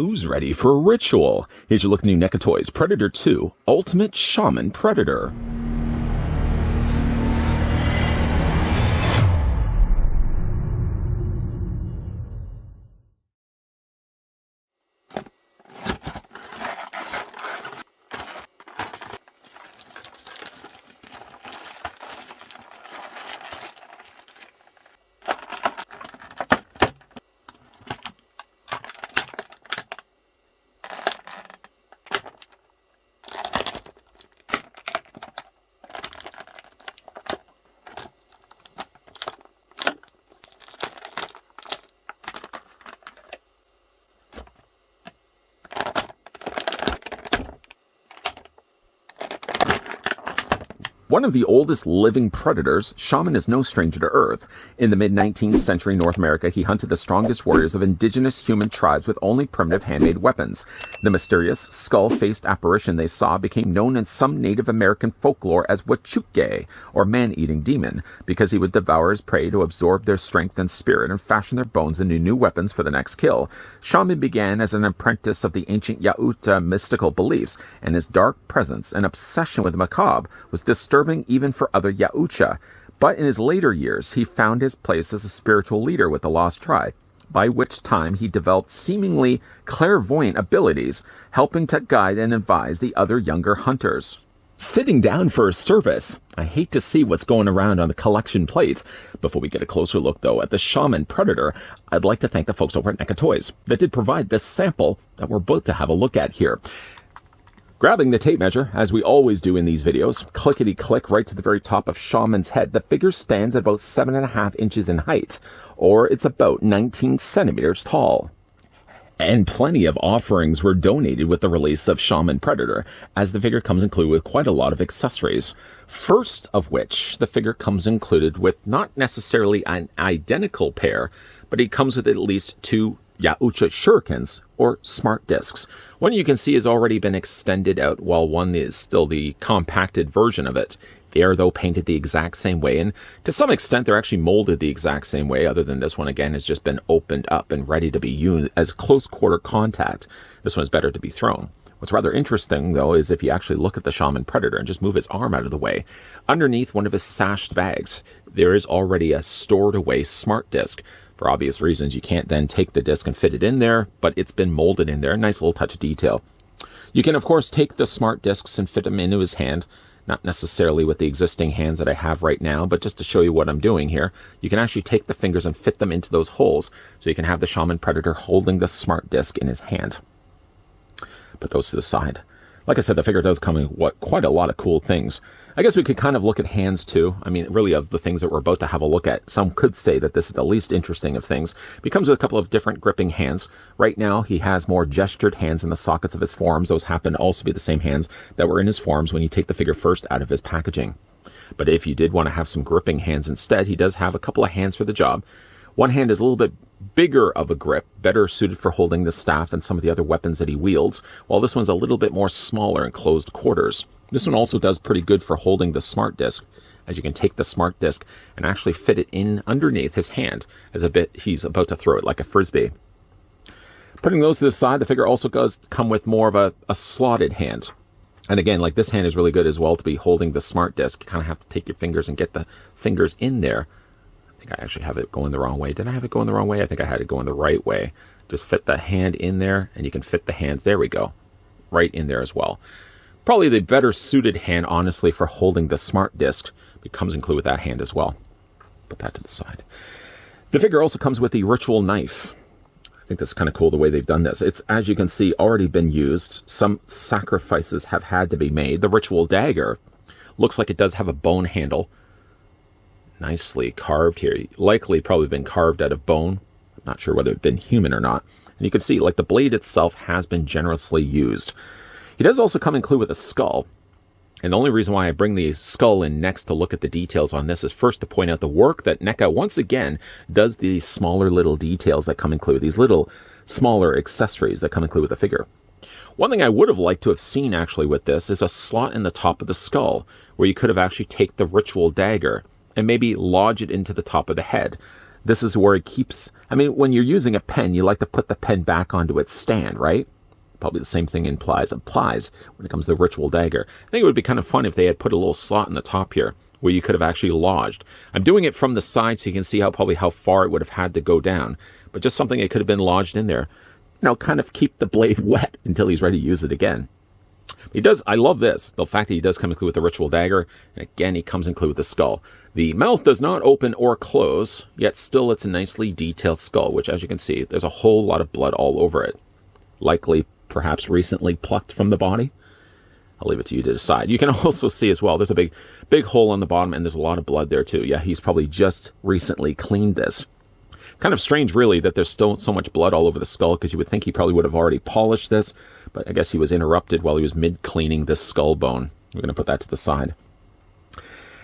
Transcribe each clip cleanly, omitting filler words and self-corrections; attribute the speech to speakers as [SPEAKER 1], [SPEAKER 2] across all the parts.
[SPEAKER 1] Who's ready for a ritual? Here's your look at new NECA toys. Predator 2, Ultimate Shaman Predator. One of the oldest living predators, Shaman is no stranger to Earth. In the mid-19th century North America, he hunted the strongest warriors of indigenous human tribes with only primitive handmade weapons. The mysterious, skull-faced apparition they saw became known in some Native American folklore as Wachuque, or man-eating demon, because he would devour his prey to absorb their strength and spirit and fashion their bones into new weapons for the next kill. Shaman began as an apprentice of the ancient Yauta mystical beliefs, and his dark presence and obsession with the macabre was disturbing even for other Yaucha, but in his later years he found his place as a spiritual leader with the lost tribe, by which time he developed seemingly clairvoyant abilities, helping to guide and advise the other younger hunters. Sitting down for a service. I hate to see what's going around on the collection plates. Before we get a closer look, though, at the Shaman Predator, I'd like to thank the folks over at NECA Toys that did provide this sample that we're about to have a look at here. Grabbing the tape measure, as we always do in these videos, clickety-click right to the very top of Shaman's head, the figure stands at about 7.5 inches in height, or it's about 19 centimeters tall. And plenty of offerings were donated with the release of Shaman Predator, as the figure comes included with quite a lot of accessories. First of which, the figure comes included with not necessarily an identical pair, but he comes with at least 2 Yaucha shurikens, or smart discs. One you can see has already been extended out, while one is still the compacted version of it. They are, though, painted the exact same way, and to some extent they're actually molded the exact same way, other than this one, again, has just been opened up and ready to be used as close-quarter contact. This one is better to be thrown. What's rather interesting, though, is if you actually look at the Shaman Predator and just move his arm out of the way, underneath one of his sashed bags, there is already a stored-away smart disc. For obvious reasons, you can't then take the disc and fit it in there, but it's been molded in there. Nice little touch of detail. You can, of course, take the smart discs and fit them into his hand. Not necessarily with the existing hands that I have right now, but just to show you what I'm doing here, you can actually take the fingers and fit them into those holes, so you can have the Shaman Predator holding the smart disc in his hand. Put those to the side. Like I said, the figure does come in quite a lot of cool things. I guess we could kind of look at hands too. I mean, really, of the things that we're about to have a look at, some could say that this is the least interesting of things. He comes with a couple of different gripping hands. Right now, he has more gestured hands in the sockets of his forearms. Those happen to also be the same hands that were in his forearms when you take the figure first out of his packaging. But if you did want to have some gripping hands instead, he does have a couple of hands for the job. One hand is a little bit bigger of a grip, better suited for holding the staff and some of the other weapons that he wields, while this one's a little bit more smaller in closed quarters. This one also does pretty good for holding the smart disc, as you can take the smart disc and actually fit it in underneath his hand as he's about to throw it like a frisbee. Putting those to the side, the figure also does come with more of a slotted hand. And again, like this hand is really good as well to be holding the smart disc. You kind of have to take your fingers and get the fingers in there. I think I actually have it going the wrong way. Did I have it going the wrong way? I think I had it going the right way. Just fit the hand in there, and you can fit the hands. There we go. Right in there as well. Probably the better suited hand, honestly, for holding the smart disc. It comes included with that hand as well. Put that to the side. The figure also comes with the ritual knife. I think that's kind of cool the way they've done this. It's, as you can see, already been used. Some sacrifices have had to be made. The ritual dagger looks like it does have a bone handle. Nicely carved here. Likely probably been carved out of bone. I'm not sure whether it's been human or not. And you can see, like, the blade itself has been generously used. He does also come included with a skull. And the only reason why I bring the skull in next to look at the details on this is first to point out the work that NECA, once again, does these smaller little details that come included, these little smaller accessories that come included with the figure. One thing I would have liked to have seen, actually, with this is a slot in the top of the skull, where you could have actually taken the ritual dagger and maybe lodge it into the top of the head. This is where he keeps, I mean, when you're using a pen, you like to put the pen back onto its stand, right? Probably the same thing applies when it comes to the ritual dagger. I think it would be kind of fun if they had put a little slot in the top here where you could have actually lodged. I'm doing it from the side so you can see probably how far it would have had to go down. But just something that could have been lodged in there. You know, kind of keep the blade wet until he's ready to use it again. He does, I love this, the fact that he does come included with the ritual dagger. And again, he comes included with the skull. The mouth does not open or close, yet still it's a nicely detailed skull, which as you can see, there's a whole lot of blood all over it. Likely, perhaps recently plucked from the body. I'll leave it to you to decide. You can also see as well, there's a big hole on the bottom and there's a lot of blood there too. Yeah, he's probably just recently cleaned this. Kind of strange, really, that there's still so much blood all over the skull, because you would think he probably would have already polished this, but I guess he was interrupted while he was mid-cleaning this skull bone. We're going to put that to the side.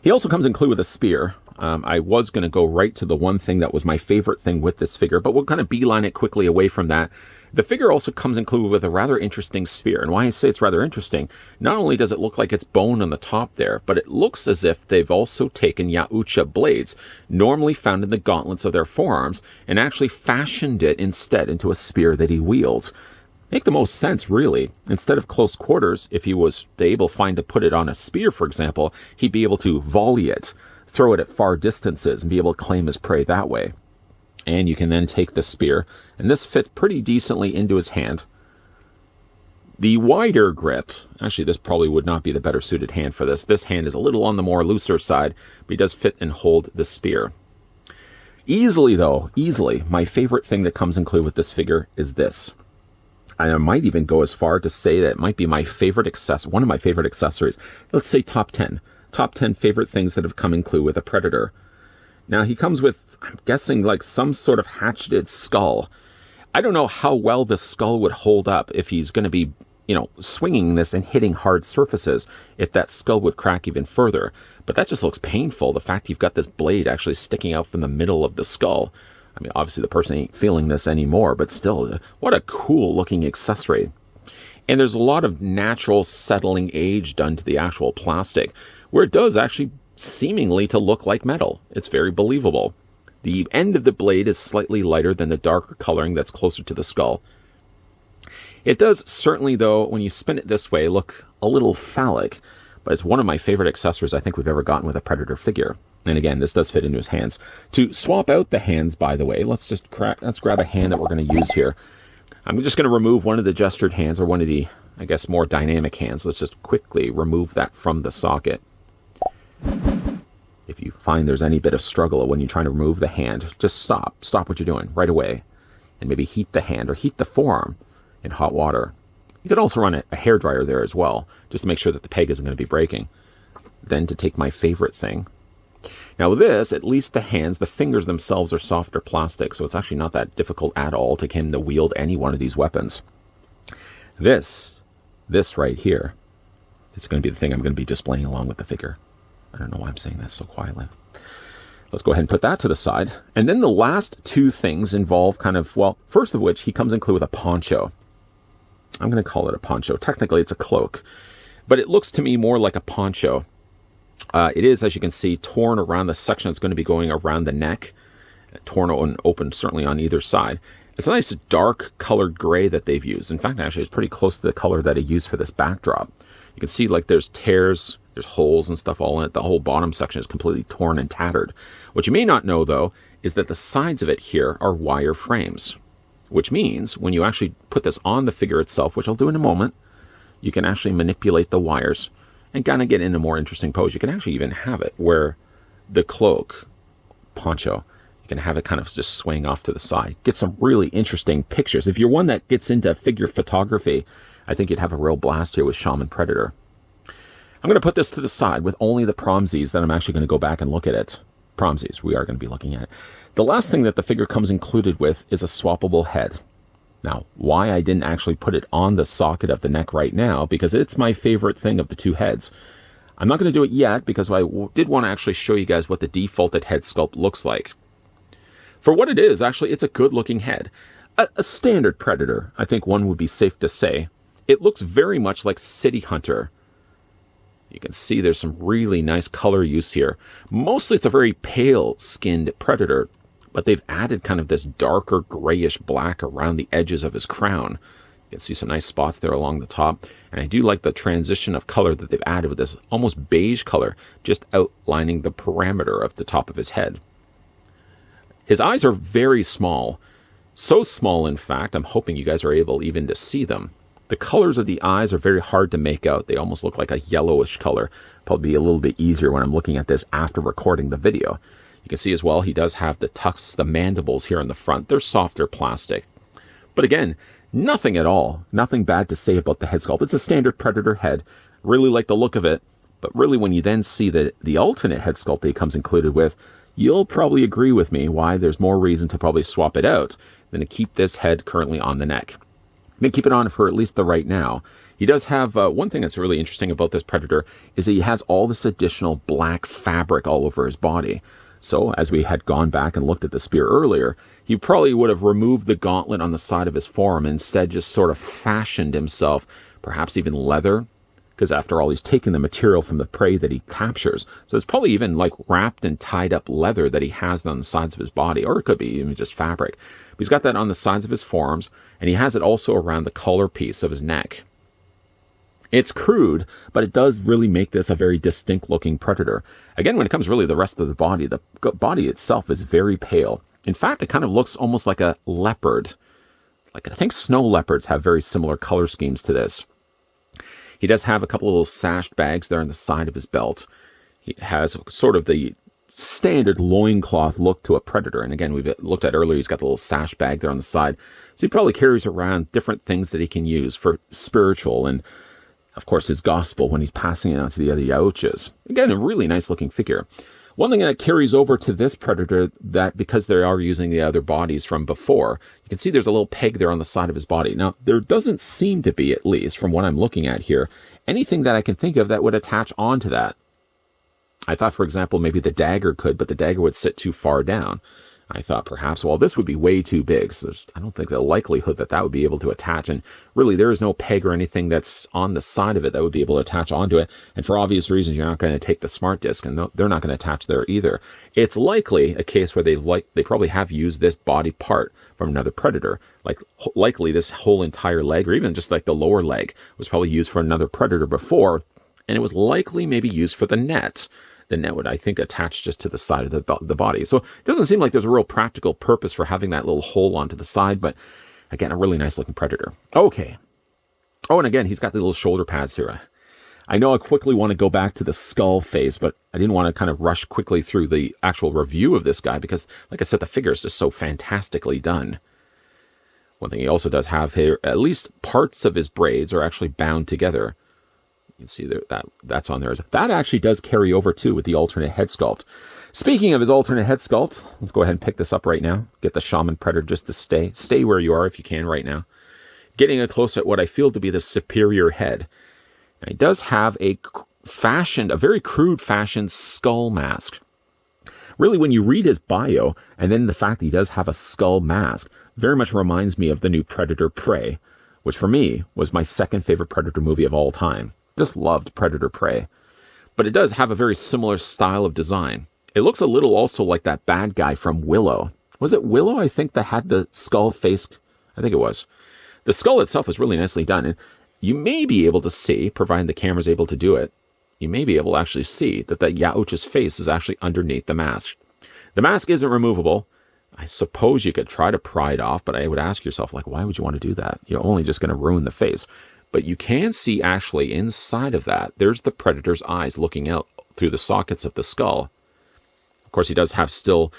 [SPEAKER 1] He also comes included with a spear. I was going to go right to the one thing that was my favorite thing with this figure, but we'll kind of beeline it quickly away from that. The figure also comes included with a rather interesting spear. And why I say it's rather interesting, not only does it look like it's bone on the top there, but it looks as if they've also taken Yaucha blades, normally found in the gauntlets of their forearms, and actually fashioned it instead into a spear that he wields. Make the most sense, really. Instead of close quarters, if he was able to put it on a spear, for example, he'd be able to volley it, throw it at far distances, and be able to claim his prey that way. And you can then take the spear, and this fits pretty decently into his hand. The wider grip, actually this probably would not be the better suited hand for this. This hand is a little on the more looser side, but he does fit and hold the spear. Easily, my favorite thing that comes included with this figure is this. And I might even go as far to say that it might be my favorite one of my favorite accessories. Let's say top 10. Top 10 favorite things that have come included with a Predator. Now, he comes with, I'm guessing, like some sort of hatcheted skull. I don't know how well this skull would hold up if he's going to be, you know, swinging this and hitting hard surfaces, if that skull would crack even further. But that just looks painful, the fact you've got this blade actually sticking out from the middle of the skull. I mean, obviously the person ain't feeling this anymore, but still, what a cool looking accessory. And there's a lot of natural settling age done to the actual plastic, where it does actually seemingly to look like metal. It's very believable. The end of the blade is slightly lighter than the darker coloring that's closer to the skull. It does certainly, though, when you spin it this way, look a little phallic, but it's one of my favorite accessories I think we've ever gotten with a Predator figure. And again, this does fit into his hands. To swap out the hands, by the way, let's grab a hand that we're going to use here. I'm just going to remove one of the gestured hands, or one of the, I guess, more dynamic hands. Let's just quickly remove that from the socket. If you find there's any bit of struggle when you're trying to remove the hand, just stop what you're doing right away, and maybe heat the hand or heat the forearm in hot water. You could also run a hairdryer there as well, just to make sure that the peg isn't going to be breaking. Then to take my favorite thing. Now with this, at least the hands, the fingers themselves are softer plastic, so it's actually not that difficult at all to him to wield any one of these weapons. This right here is going to be the thing I'm going to be displaying along with the figure. I don't know why I'm saying that so quietly. Let's go ahead and put that to the side. And then the last two things involve kind of, well, first of which, he comes included with a poncho. I'm going to call it a poncho. Technically, it's a cloak, but it looks to me more like a poncho. It is, as you can see, torn around the section that's going to be going around the neck, torn and open certainly on either side. It's a nice dark colored gray that they've used. In fact, actually, it's pretty close to the color that I used for this backdrop. You can see like there's tears, there's holes and stuff all in it. The whole bottom section is completely torn and tattered. What you may not know, though, is that the sides of it here are wire frames, which means when you actually put this on the figure itself, which I'll do in a moment, you can actually manipulate the wires and kind of get in a more interesting pose. You can actually even have it where the cloak, poncho, you can have it kind of just swing off to the side. Get some really interesting pictures. If you're one that gets into figure photography, I think you'd have a real blast here with Shaman Predator. I'm going to put this to the side with only the promsies that I'm actually going to go back and look at it. Promsies, we are going to be looking at it. The last thing that the figure comes included with is a swappable head. Now, why I didn't actually put it on the socket of the neck right now, because it's my favorite thing of the two heads. I'm not going to do it yet, because I did want to actually show you guys what the defaulted head sculpt looks like. For what it is, actually, it's a good-looking head. A standard Predator, I think one would be safe to say. It looks very much like City Hunter. You can see there's some really nice color use here. Mostly it's a very pale-skinned Predator, but they've added kind of this darker grayish black around the edges of his crown. You can see some nice spots there along the top, and I do like the transition of color that they've added with this almost beige color just outlining the perimeter of the top of his head. His eyes are very small, so small in fact I'm hoping you guys are able even to see them. The colors of the eyes are very hard to make out. They almost look like a yellowish color. Probably be a little bit easier when I'm looking at this after recording the video. You can see as well he does have the tucks, the mandibles here in the front. They're softer plastic. But again, nothing at all. Nothing bad to say about the head sculpt. It's a standard Predator head. Really like the look of it. But really when you then see the alternate head sculpt that he comes included with, you'll probably agree with me why there's more reason to probably swap it out than to keep this head currently on the neck. I'm going to keep it on for at least the right now. He does have one thing that's really interesting about this Predator is that he has all this additional black fabric all over his body. So as we had gone back and looked at the spear earlier, he probably would have removed the gauntlet on the side of his forearm and instead just sort of fashioned himself, perhaps even leather, because after all, he's taking the material from the prey that he captures. So it's probably even like wrapped and tied up leather that he has on the sides of his body, or it could be even just fabric. But he's got that on the sides of his forearms, and he has it also around the collar piece of his neck. It's crude, but it does really make this a very distinct looking Predator. Again, when it comes really to the rest of the body itself is very pale. In fact, it kind of looks almost like a leopard. Like I think snow leopards have very similar color schemes to this. He does have a couple of little sashed bags there on the side of his belt. He has sort of the standard loincloth look to a Predator. And again, we've looked at earlier, he's got the little sash bag there on the side. So he probably carries around different things that he can use for spiritual and of course, his gospel when he's passing it on to the other Yautjas. Again, a really nice looking figure. One thing that carries over to this Predator, that because they are using the other bodies from before, you can see there's a little peg there on the side of his body. Now, there doesn't seem to be, at least from what I'm looking at here, anything that I can think of that would attach onto that. I thought, for example, maybe the dagger could, but the dagger would sit too far down. I thought perhaps, well, this would be way too big, so I don't think the likelihood that that would be able to attach. And really, there is no peg or anything that's on the side of it that would be able to attach onto it. And for obvious reasons, you're not going to take the smart disc, and they're not going to attach there either. It's likely a case where they probably have used this body part from another Predator. Like likely this whole entire leg, or even just like the lower leg, was probably used for another Predator before, and it was likely maybe used for the net. The net would, I think, attach just to the side of the body. So it doesn't seem like there's a real practical purpose for having that little hole onto the side, but again, a really nice looking Predator. Okay. Oh, and again, he's got the little shoulder pads here. I know I quickly want to go back to the skull face, but I didn't want to kind of rush quickly through the actual review of this guy because, like I said, the figure is just so fantastically done. One thing he also does have here, at least parts of his braids are actually bound together. You can see that's on there. That actually does carry over too with the alternate head sculpt. Speaking of his alternate head sculpt, let's go ahead and pick this up right now. Get the Shaman Predator just to stay where you are if you can right now. Getting a close at what I feel to be the superior head. Now, he does have a very crude fashioned skull mask. Really, when you read his bio, and then the fact that he does have a skull mask, very much reminds me of the new Predator Prey, which for me was my second favorite Predator movie of all time. Just loved Predator Prey. But it does have a very similar style of design. It looks a little also like that bad guy from Willow. Was it Willow, I think, that had the skull face? I think it was. The skull itself is really nicely done. And you may be able to see, providing the camera's able to do it, you may be able to actually see that the Yautja's face is actually underneath the mask. The mask isn't removable. I suppose you could try to pry it off, but I would ask yourself, like, why would you want to do that? You're only just going to ruin the face. But you can see actually inside of that, there's the Predator's eyes looking out through the sockets of the skull. Of course, he does have still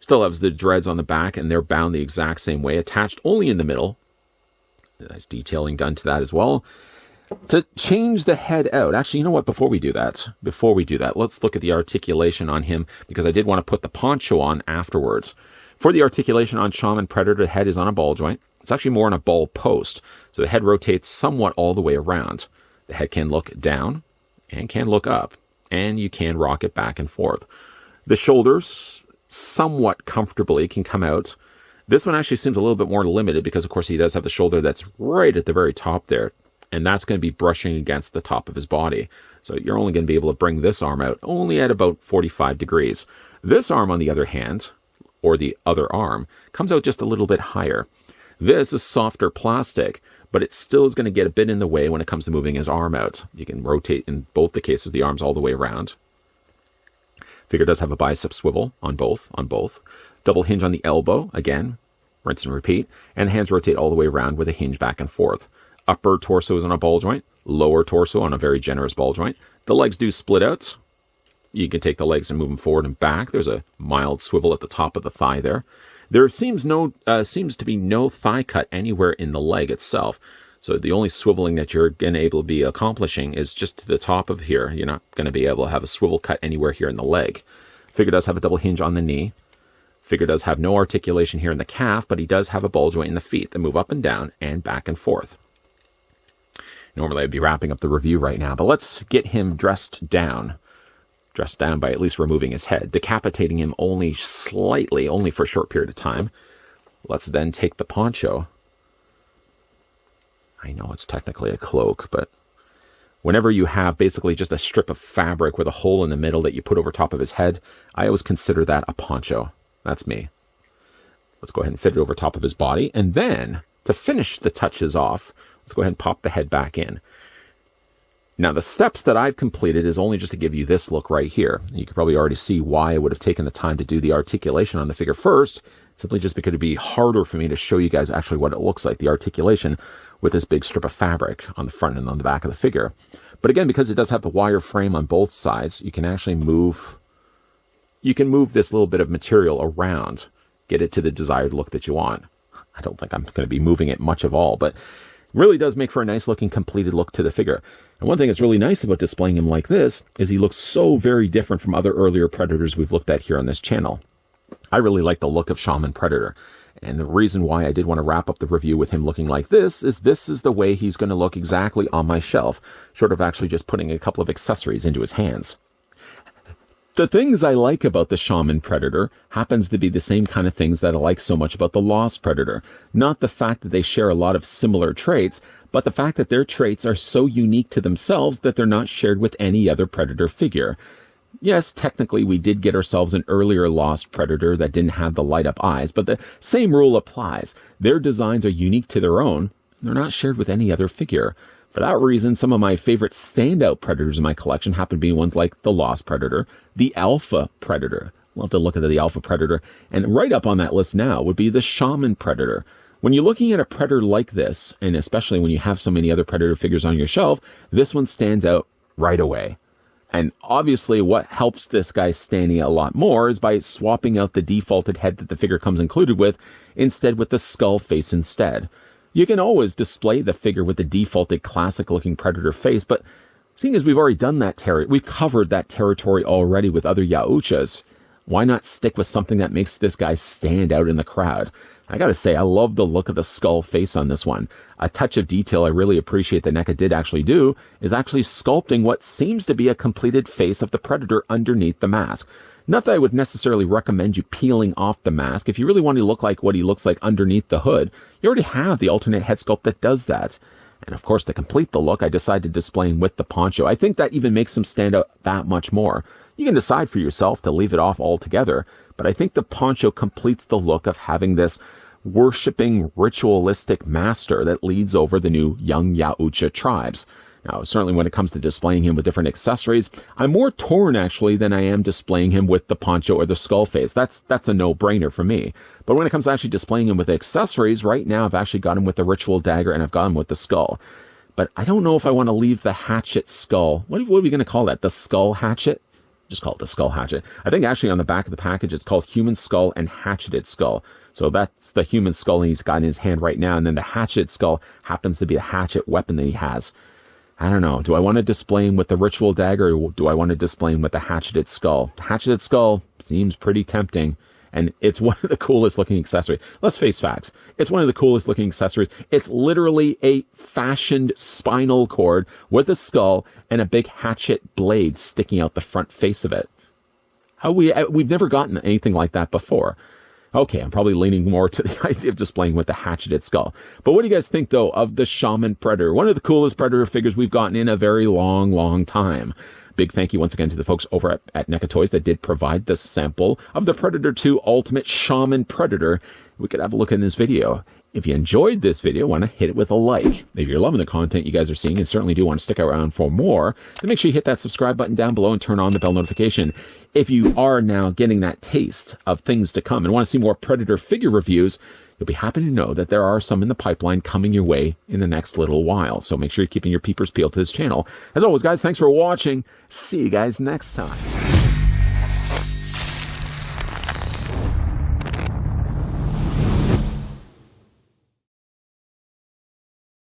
[SPEAKER 1] has the dreads on the back, and they're bound the exact same way, attached only in the middle. Nice detailing done to that as well. To change the head out, actually, you know what, before we do that, let's look at the articulation on him, because I did want to put the poncho on afterwards. For the articulation on Shaman Predator, the head is on a ball joint. It's actually more on a ball post, so the head rotates somewhat all the way around. The head can look down and can look up, and you can rock it back and forth. The shoulders somewhat comfortably can come out. This one actually seems a little bit more limited because, of course, he does have the shoulder that's right at the very top there, and that's going to be brushing against the top of his body. So you're only going to be able to bring this arm out only at about 45 degrees. This arm, on the other hand, or the other arm, comes out just a little bit higher. This is softer plastic, but it still is going to get a bit in the way when it comes to moving his arm out. You can rotate in both the cases the arms all the way around. Figure does have a bicep swivel on both. Double hinge on the elbow, again, rinse and repeat, and the hands rotate all the way around with a hinge back and forth. Upper torso is on a ball joint, lower torso on a very generous ball joint. The legs do split out. You can take the legs and move them forward and back. There's a mild swivel at the top of the thigh there. There seems to be no thigh cut anywhere in the leg itself. So the only swiveling that you're going to be able to be accomplishing is just to the top of here. You're not going to be able to have a swivel cut anywhere here in the leg. Figure does have a double hinge on the knee. Figure does have no articulation here in the calf, but he does have a ball joint in the feet that move up and down and back and forth. Normally I'd be wrapping up the review right now, but let's get him dressed down. Dressed down by at least removing his head, decapitating him only slightly, only for a short period of time. Let's then take the poncho. I know it's technically a cloak, but whenever you have basically just a strip of fabric with a hole in the middle that you put over top of his head, I always consider that a poncho. That's me. Let's go ahead and fit it over top of his body. And then, to finish the touches off, let's go ahead and pop the head back in. Now, the steps that I've completed is only just to give you this look right here. You can probably already see why I would have taken the time to do the articulation on the figure first, simply just because it'd be harder for me to show you guys actually what it looks like, the articulation with this big strip of fabric on the front and on the back of the figure. But again, because it does have the wire frame on both sides, you can actually move this little bit of material around, get it to the desired look that you want. I don't think I'm going to be moving it much of all, but really does make for a nice looking completed look to the figure. And one thing that's really nice about displaying him like this is he looks so very different from other earlier Predators we've looked at here on this channel. I really like the look of Shaman Predator. And the reason why I did want to wrap up the review with him looking like this is the way he's going to look exactly on my shelf, short of actually just putting a couple of accessories into his hands. The things I like about the Shaman Predator happens to be the same kind of things that I like so much about the Lost Predator. Not the fact that they share a lot of similar traits, but the fact that their traits are so unique to themselves that they're not shared with any other Predator figure. Yes, technically we did get ourselves an earlier Lost Predator that didn't have the light-up eyes, but the same rule applies. Their designs are unique to their own, and they're not shared with any other figure. For that reason, some of my favorite standout Predators in my collection happen to be ones like the Lost Predator, the Alpha Predator. Love to look at the Alpha Predator. And right up on that list now would be the Shaman Predator. When you're looking at a Predator like this, and especially when you have so many other Predator figures on your shelf, this one stands out right away. And obviously what helps this guy standing out a lot more is by swapping out the defaulted head that the figure comes included with, instead with the skull face instead. You can always display the figure with the defaulted classic-looking Predator face, but seeing as we've already done that we've covered that territory already with other Yauchas, why not stick with something that makes this guy stand out in the crowd? I gotta say, I love the look of the skull face on this one. A touch of detail I really appreciate that NECA did actually do is actually sculpting what seems to be a completed face of the Predator underneath the mask. Not that I would necessarily recommend you peeling off the mask. If you really want to look like what he looks like underneath the hood, you already have the alternate head sculpt that does that. And of course, to complete the look, I decided to display him with the poncho. I think that even makes him stand out that much more. You can decide for yourself to leave it off altogether, but I think the poncho completes the look of having this worshipping, ritualistic master that leads over the new young Yaucha tribes. Now, certainly when it comes to displaying him with different accessories, I'm more torn actually than I am displaying him with the poncho or the skull face. That's a no-brainer for me. But when it comes to actually displaying him with accessories, right now I've actually got him with the ritual dagger and I've got him with the skull. But I don't know if I want to leave the hatchet skull. What are we going to call that? The skull hatchet? Just call it the skull hatchet. I think actually on the back of the package it's called human skull and hatcheted skull. So that's the human skull he's got in his hand right now, and then the hatchet skull happens to be a hatchet weapon that he has. I don't know. Do I want to display him with the ritual dagger, or do I want to display him with the hatcheted skull? The hatcheted skull seems pretty tempting, and it's one of the coolest looking accessories. Let's face facts. It's one of the coolest looking accessories. It's literally a fashioned spinal cord with a skull and a big hatchet blade sticking out the front face of it. We've never gotten anything like that before. Okay, I'm probably leaning more to the idea of displaying with the hatcheted skull. But what do you guys think, though, of the Shaman Predator? One of the coolest Predator figures we've gotten in a very long, long time. Big thank you once again to the folks over at NECA Toys that did provide the sample of the Predator 2 Ultimate Shaman Predator. We could have a look in this video. If you enjoyed this video, want to hit it with a like. If you're loving the content you guys are seeing and certainly do want to stick around for more, then make sure you hit that subscribe button down below and turn on the bell notification. If you are now getting that taste of things to come and want to see more Predator figure reviews, you'll be happy to know that there are some in the pipeline coming your way in the next little while. So make sure you're keeping your peepers peeled to this channel. As always, guys, thanks for watching. See you guys next time.